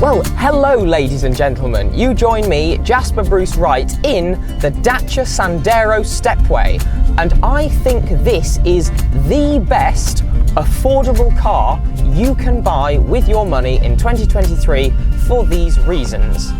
Well, hello ladies and gentlemen. You join me, Jasper Bruce Wright, in the Dacia Sandero Stepway. And I think this is the best affordable car you can buy with your money in 2023 for these reasons.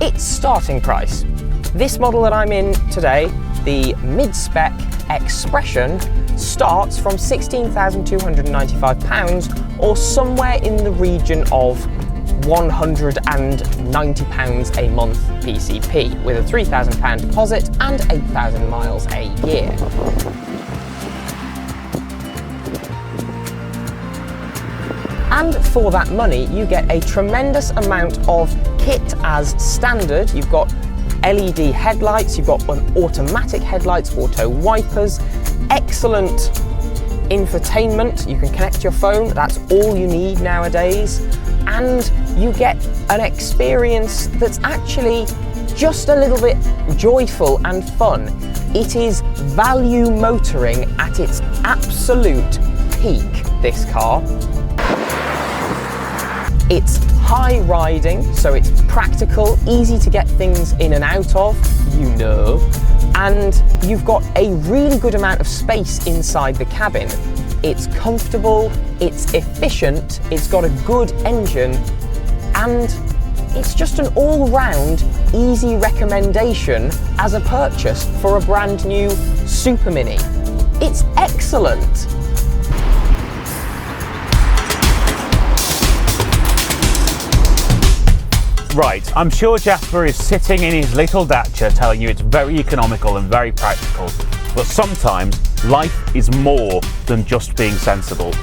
Its starting price. This model that I'm in today, the mid-spec Expression, starts from £16,295 or somewhere in the region of £190 a month PCP with a £3,000 deposit and 8,000 miles a year. And for that money, you get a tremendous amount of kit as standard. You've got LED headlights, you've got automatic headlights, auto wipers, excellent infotainment. You can connect your phone, that's all you need nowadays. And you get an experience that's actually just a little bit joyful and fun. It is value motoring at its absolute peak, this car. It's high riding, so it's practical, easy to get things in and out of, you know, and you've got a really good amount of space inside the cabin. It's comfortable, it's efficient, it's got a good engine, and it's just an all-round easy recommendation as a purchase for a brand new Super Mini. It's excellent. Right, I'm sure Jasper is sitting in his little Dacia telling you it's very economical and very practical, but sometimes life is more than just being sensible.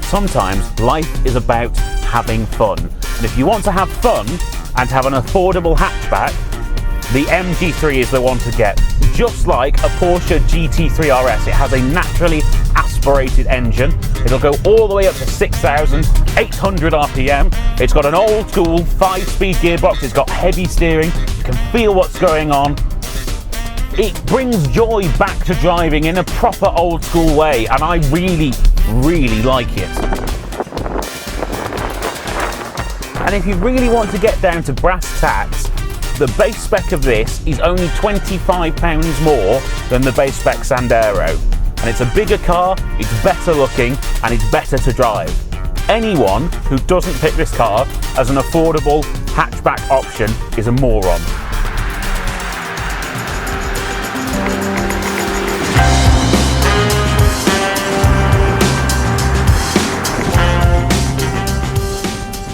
Sometimes life is about having fun, and if you want to have fun and have an affordable hatchback, the MG3 is the one to get. Just like a Porsche GT3 RS, it has a naturally aspirated engine. It'll go all the way up to 6,800 RPM. It's got an old school 5-speed gearbox. It's got heavy steering. You can feel what's going on. It brings joy back to driving in a proper old school way, and I really, really like it. And if you really want to get down to brass tacks, the base spec of this is only £25 more than the base spec Sandero. And it's a bigger car, it's better looking, and it's better to drive. Anyone who doesn't pick this car as an affordable hatchback option is a moron.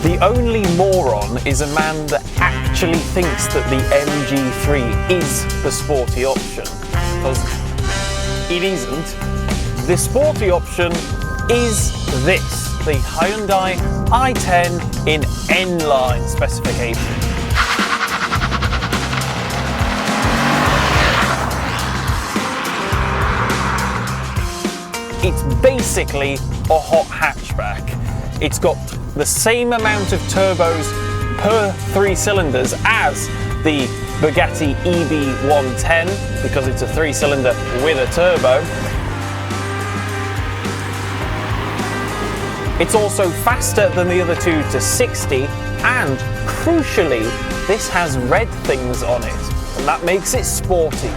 The only moron is a man that actually thinks that the MG3 is the sporty option, because it isn't. The sporty option is this, the Hyundai i10 in N-line specification. It's basically a hot hatchback. It's got the same amount of turbos per 3 cylinders as the Bugatti EB110, because it's a 3-cylinder with a turbo. It's also faster than the other two to 60, and crucially, this has red things on it, and that makes it sporty.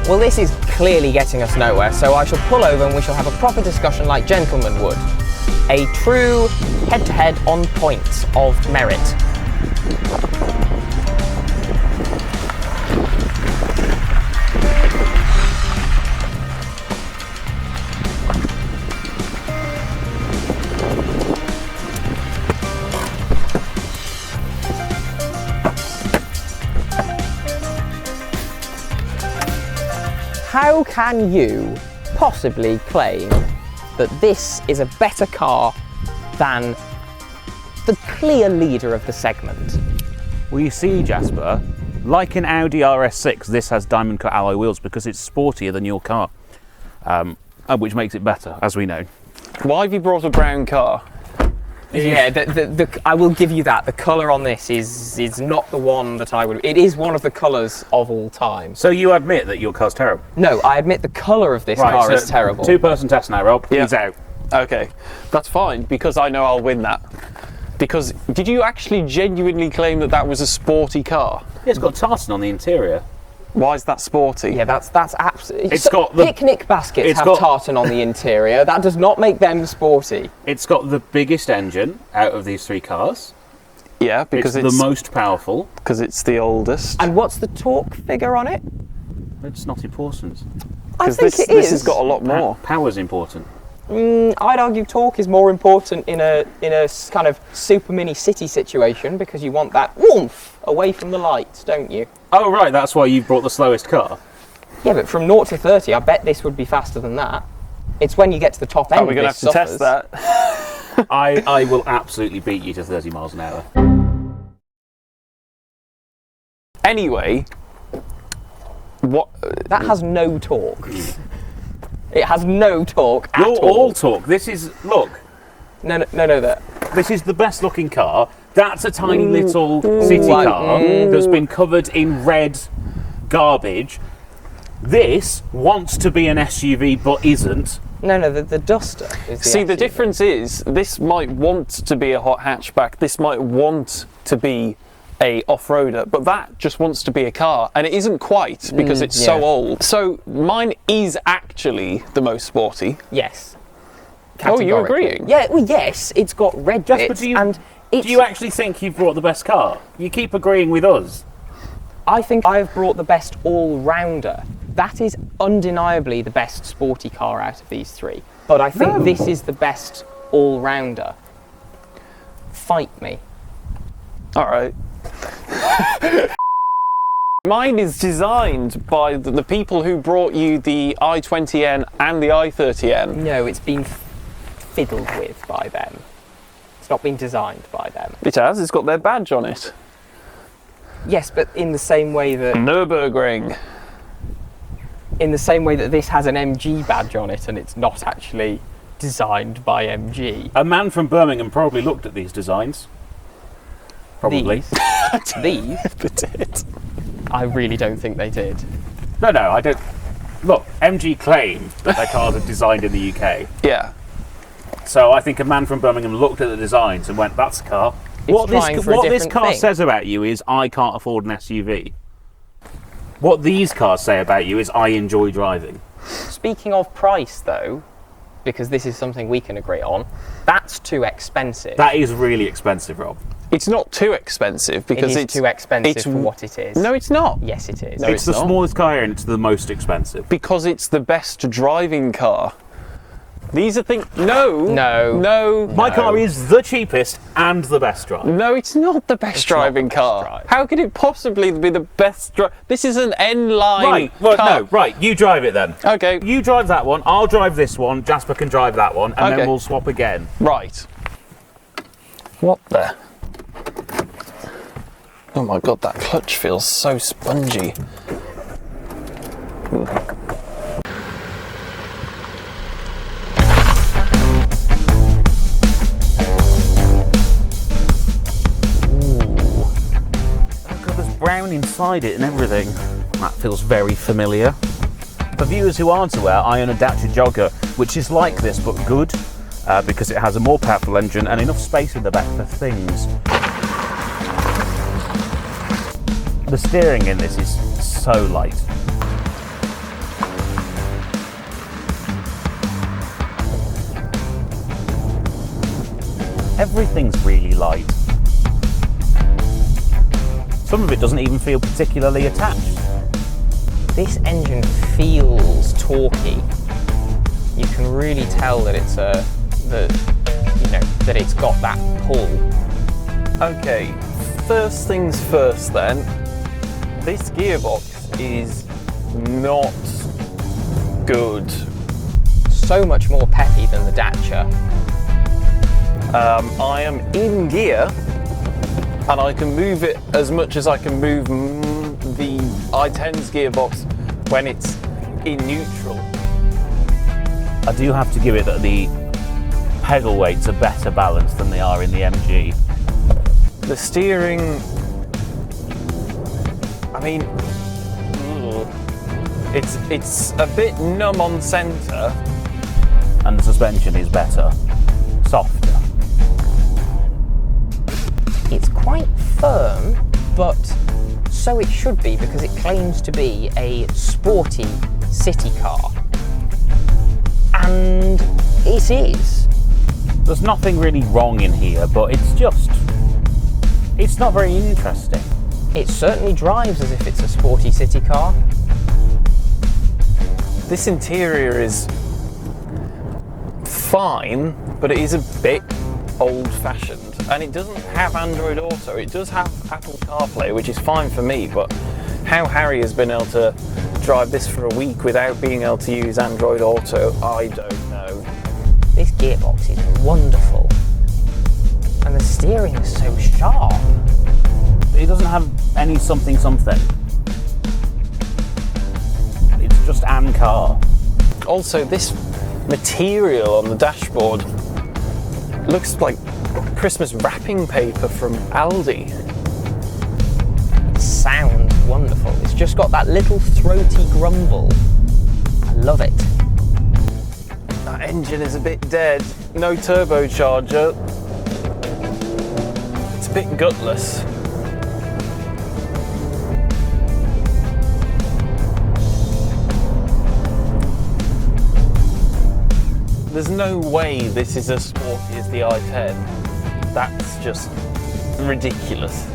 Well, this is clearly getting us nowhere, so I shall pull over and we shall have a proper discussion like gentlemen would. A true head-to-head on points of merit. How can you possibly claim that this is a better car than the clear leader of the segment? Well, you see, Jasper, like an Audi RS6, this has diamond cut alloy wheels because it's sportier than your car, which makes it better, as we know. Why have you brought a brown car? Yeah, I will give you that. The colour on this is not the one that I would. It is one of the colours of all time. So you admit that your car's terrible? No, I admit the colour of this car is terrible. Two-person test now, Rob. Yeah. He's out. Okay, that's fine because I know I'll win that. Because did you actually genuinely claim that that was a sporty car? Yeah, it's got tartan on the interior. Why is that sporty? Yeah, that's absolutely. It's got the picnic baskets have tartan on the interior. That does not make them sporty. It's got the biggest engine out of these three cars. Yeah, because it's the most powerful. Because it's the oldest. And what's the torque figure on it? It's not important. I think it is. This has got a lot more. Power's important. I'd argue torque is more important in a kind of super mini city situation because you want that oomph away from the lights, don't you? Oh right, that's why you've brought the slowest car. Yeah, but from 0 to 30, I bet this would be faster than that. It's when you get to the top end. We're going to have to test that. I will absolutely beat you to 30 miles an hour. Anyway, what? That has no torque. It has no torque at You're all torque. This is, look. No. This is the best looking car. That's a tiny little city car that's been covered in red garbage. This wants to be an SUV but isn't. No, the Duster is the See, the SUV. difference is this might want to be a hot hatchback. This might want to be a off-roader, but that just wants to be a car, and it isn't quite because it's so old. So mine is actually the most sporty. Yes. Oh, you're Categorically. agreeing? Yeah, well, yes, it's got red Jasper, bits, do you, and do you actually think you've brought the best car? You keep agreeing with us. I think I've brought the best all-rounder. That is undeniably the best sporty car out of these three. But I think this is the best all-rounder. Fight me. All right. Mine is designed by the people who brought you the i20N and the i30N. No, it's been fiddled with by them. It's not been designed by them. It has, it's got their badge on it. Yes, but in the same way that Nürburgring. This has an MG badge on it and it's not actually designed by MG. A man from Birmingham probably looked at these designs. Probably. These? They did. I really don't think they did. No, I don't. Look, MG claim that their cars are designed in the UK. Yeah. So I think a man from Birmingham looked at the designs and went, that's a car. It's trying for a what this different car thing. says about you is, I can't afford an SUV. What these cars say about you is, I enjoy driving. Speaking of price, though, because this is something we can agree on, that's too expensive. That is really expensive, Rob. It's not too expensive because it is it's too expensive for what it is. No, it's not. Yes, it is. No, It's the not. smallest car here and it's the most expensive. Because it's the best driving car. These are things. No. My car is the cheapest and the best drive. No, it's not the best driving car. How could it possibly be the best drive? This is an N-line car. Right, you drive it then. Okay. You drive that one, I'll drive this one, Jasper can drive that one, and then we'll swap again. Right. What the? Oh my god, that clutch feels so spongy. Ooh. Brown inside it and everything. That feels very familiar. For viewers who aren't aware, I own a Dacia Jogger, which is like this but good, because it has a more powerful engine and enough space in the back for things. The steering in this is so light. Everything's really light. Some of it doesn't even feel particularly attached. This engine feels torquey. You can really tell that it's that it's got that pull. Okay, first things first then. This gearbox is not good. So much more peppy than the Dacia. I am in gear and I can move it as much as I can move the i10's gearbox when it's in neutral. I do have to give it that the pedal weights are better balanced than they are in the MG. The steering, I mean, it's a bit numb on centre. And the suspension is better, softer. It's quite firm, but so it should be because it claims to be a sporty city car. And it is. There's nothing really wrong in here, but it's not very interesting. It certainly drives as if it's a sporty city car. This interior is fine, but it is a bit old-fashioned. And it doesn't have Android Auto. It does have Apple CarPlay, which is fine for me, but how Harry has been able to drive this for a week without being able to use Android Auto, I don't know. This gearbox is wonderful. And the steering is so sharp. It doesn't have any something. It's just an car. Also, this material on the dashboard looks like Christmas wrapping paper from Aldi. It sounds wonderful. It's just got that little throaty grumble. I love it. That engine is a bit dead. No turbocharger. It's a bit gutless. There's no way this is as sporty as the i10. That's just ridiculous.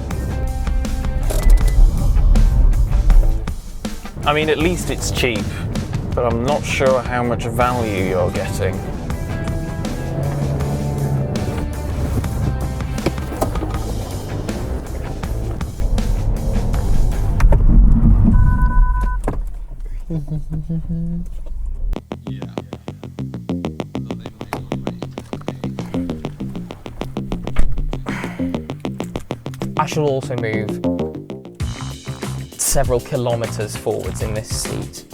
I mean, at least it's cheap, but I'm not sure how much value you're getting. I shall also move several kilometres forwards in this seat.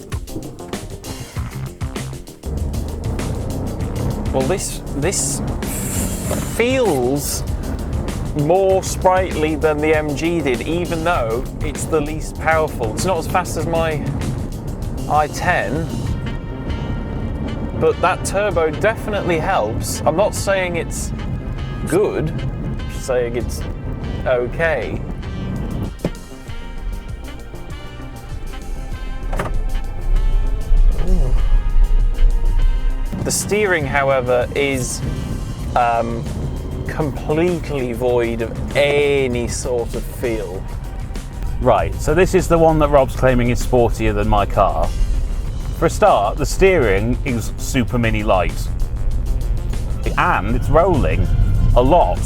Well, this feels more sprightly than the MG did, even though it's the least powerful. It's not as fast as my i10, but that turbo definitely helps. I'm not saying it's good, I'm just saying it's okay. Ooh. The steering, however, is completely void of any sort of feel. Right, so this is the one that Rob's claiming is sportier than my car. For a start, the steering is super mini light. And it's rolling a lot.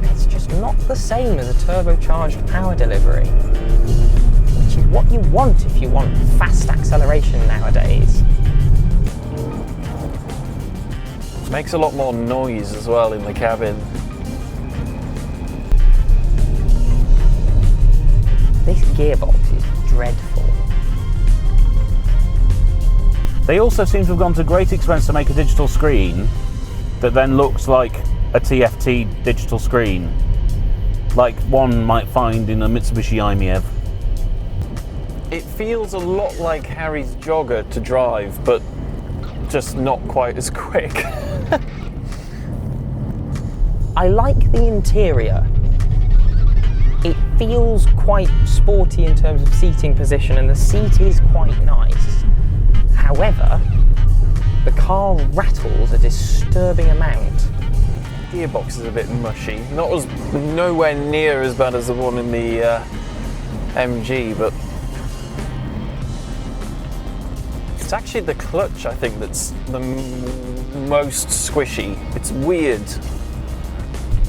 It's just not the same as a turbocharged power delivery, which is what you want if you want fast acceleration nowadays. Makes a lot more noise as well in the cabin. This gearbox is dreadful. They also seem to have gone to great expense to make a digital screen that then looks like a TFT digital screen, like one might find in a Mitsubishi i10. It feels a lot like Harry's jogger to drive, but just not quite as quick. I like the interior. It feels quite sporty in terms of seating position, and the seat is quite nice. However, the car rattles a disturbing amount. Gearbox is a bit mushy. Nowhere near as bad as the one in the MG, but it's actually the clutch, I think, that's the most squishy. It's weird.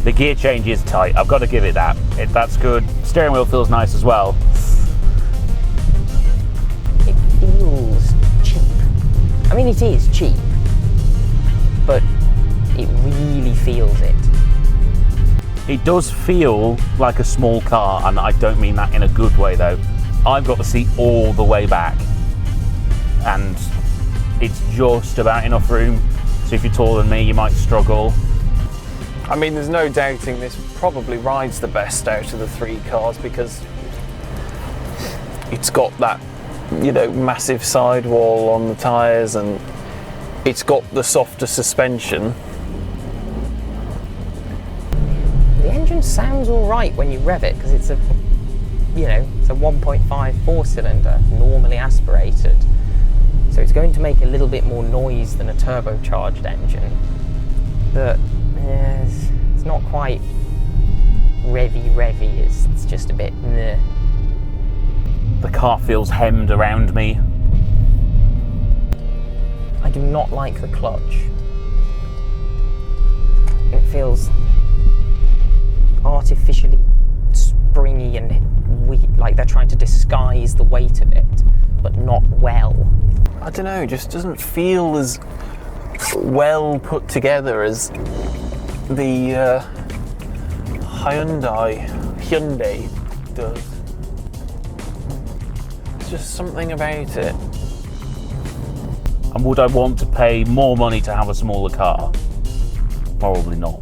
The gear change is tight, I've got to give it that. That's good. Steering wheel feels nice as well. It feels cheap. I mean, it is cheap, but it really feels it. It does feel like a small car, and I don't mean that in a good way though. I've got the seat all the way back, and it's just about enough room. So if you're taller than me, you might struggle. I mean, there's no doubting this probably rides the best out of the three cars because it's got that, you know, massive sidewall on the tyres and it's got the softer suspension. The engine sounds all right when you rev it because it's a, you know, it's a 1.5 4-cylinder, normally aspirated. So it's going to make a little bit more noise than a turbocharged engine, but it's not quite revvy. It's just a bit meh. The car feels hemmed around me. I do not like the clutch. It feels artificially springy and weak, like they're trying to disguise the weight of it, but not well. I don't know, it just doesn't feel as well put together as the Hyundai does. There's just something about it. And would I want to pay more money to have a smaller car? Probably not.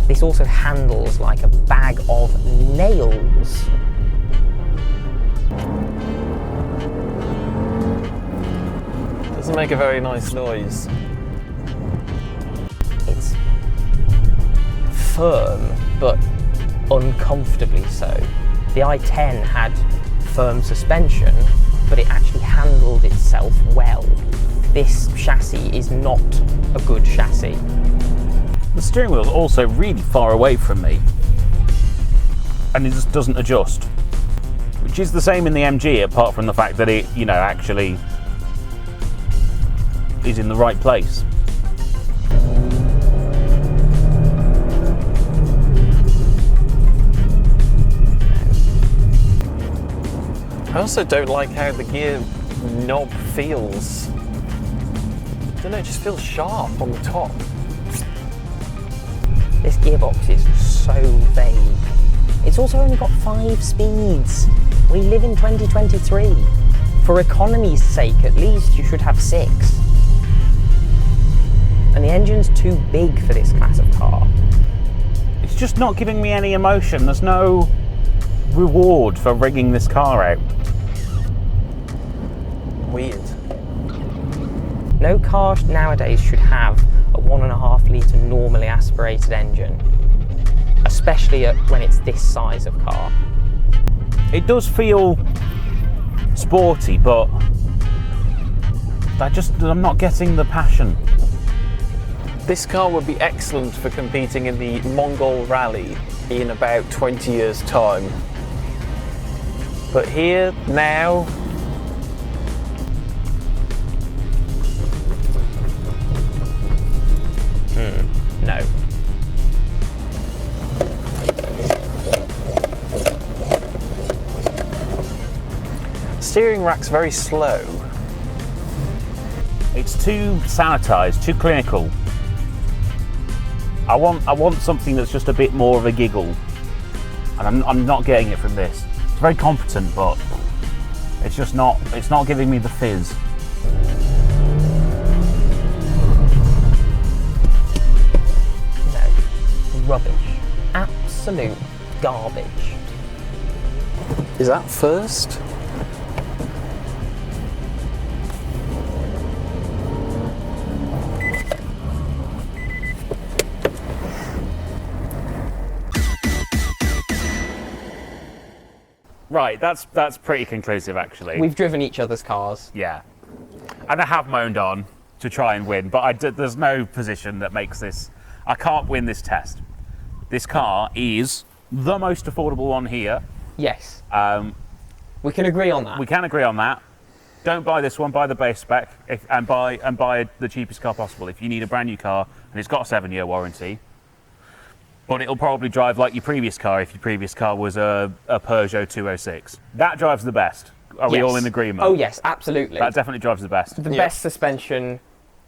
This also handles like a bag of nails. Doesn't make a very nice noise. It's firm, but uncomfortably so. The i10 had firm suspension, but it actually handled itself well. This chassis is not a good chassis. The steering wheel is also really far away from me, and it just doesn't adjust, which is the same in the MG, apart from the fact that it, you know, actually is in the right place. I also don't like how the gear knob feels. I don't know, it just feels sharp on the top. This gearbox is so vague. It's also only got 5 speeds. We live in 2023. For economy's sake, at least, you should have 6. And the engine's too big for this class of car. It's just not giving me any emotion. There's no reward for rigging this car out. Weird. No car nowadays should have a 1.5 litre normally aspirated engine, especially when it's this size of car. It does feel sporty, but I'm not getting the passion. This car would be excellent for competing in the Mongol Rally in about 20 years' time. But here, now, No. steering rack's very slow. It's too sanitized, too clinical. I want something that's just a bit more of a giggle, and I'm not getting it from this. It's very competent, but it's just not. It's not giving me the fizz. No. Rubbish. Absolute garbage. Is that first? Right, that's pretty conclusive, actually. We've driven each other's cars. Yeah, and I have moaned on to try and win, but there's no position that makes this. I can't win this test. This car is the most affordable one here. Yes. We can agree on that. We can agree on that. Don't buy this one. Buy the base spec, and buy the cheapest car possible. If you need a brand new car and it's got a 7-year warranty, but it'll probably drive like your previous car if your previous car was a Peugeot 206. That drives the best. Are we all in agreement? Oh yes, absolutely. That definitely drives the best. The best suspension.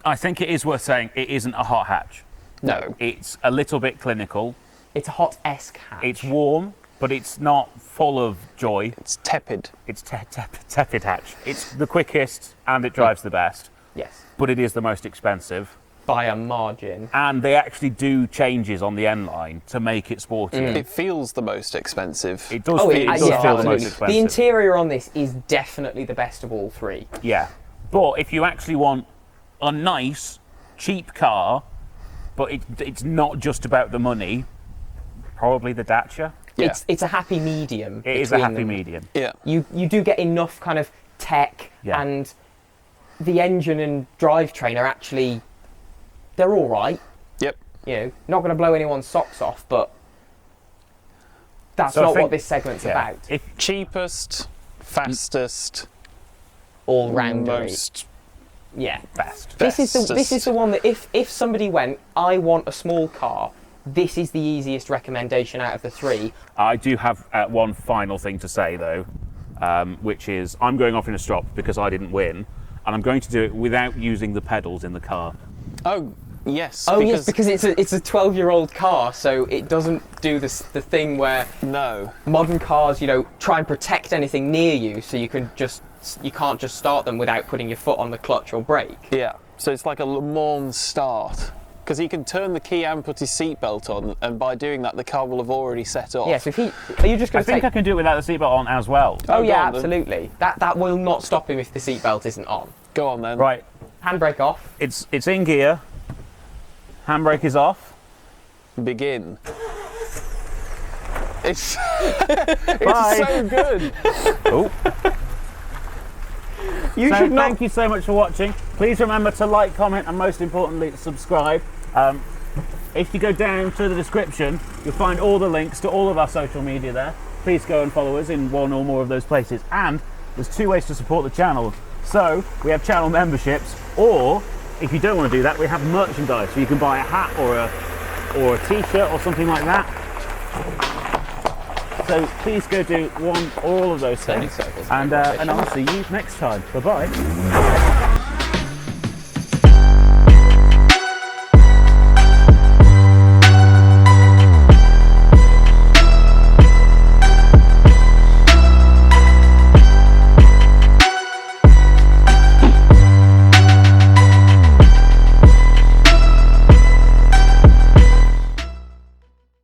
I think it is worth saying it isn't a hot hatch. No. It's a little bit clinical. It's a hot-esque hatch. It's warm. but it's not full of joy. It's tepid. It's tepid hatch. It's the quickest and it drives the best, Yes. but it is the most expensive. By a margin. And they actually do changes on the N line to make it sportier. It feels the most expensive. It does Oh, feel, it does yeah, feel the most absolutely. expensive. The interior on this is definitely the best of all three. Yeah. But if you actually want a nice, cheap car, but it's not just about the money, probably the Dacia. Yeah. It's a happy medium. It is a between happy them. medium. Yeah. You do get enough kind of tech, Yeah. and the engine and drivetrain are actually, they're all right. Yep. You know, not going to blow anyone's socks off, but that's So I not think- what this segment's Yeah. about. If Cheapest, fastest, All round. most Yeah. best. This is bestest. the one that if somebody went, I want a small car, this is the easiest recommendation out of the three. I do have one final thing to say though, which is I'm going off in a strop because I didn't win, and I'm going to do it without using the pedals in the car. Oh, yes. Oh yes, because it's a 12-year-old car, so it doesn't do the thing where No. modern cars, you know, try and protect anything near you, so you can't just start them without putting your foot on the clutch or brake. Yeah. So it's like a Le Mans start. Because he can turn the key and put his seatbelt on, and by doing that, the car will have already set off. Yes, are you just I going to think take? I can do it without the seatbelt on as well. Oh Oh, yeah, go on then. absolutely. That will not stop him if the seatbelt isn't on. Go on then. Right, Handbrake off. it's in gear. Handbrake is off. Begin. It's, Bye. it's so good. Oh. You So should not. thank you so much for watching. Please remember to like, comment, and most importantly, subscribe. If you go down to the description, you'll find all the links to all of our social media there. Please go and follow us in one or more of those places. And there's two ways to support the channel. So we have channel memberships, or if you don't want to do that, we have merchandise. So you can buy a hat or a t-shirt or something like that. So please go do all of those things. Circles. And I'll see you next time. Bye-bye.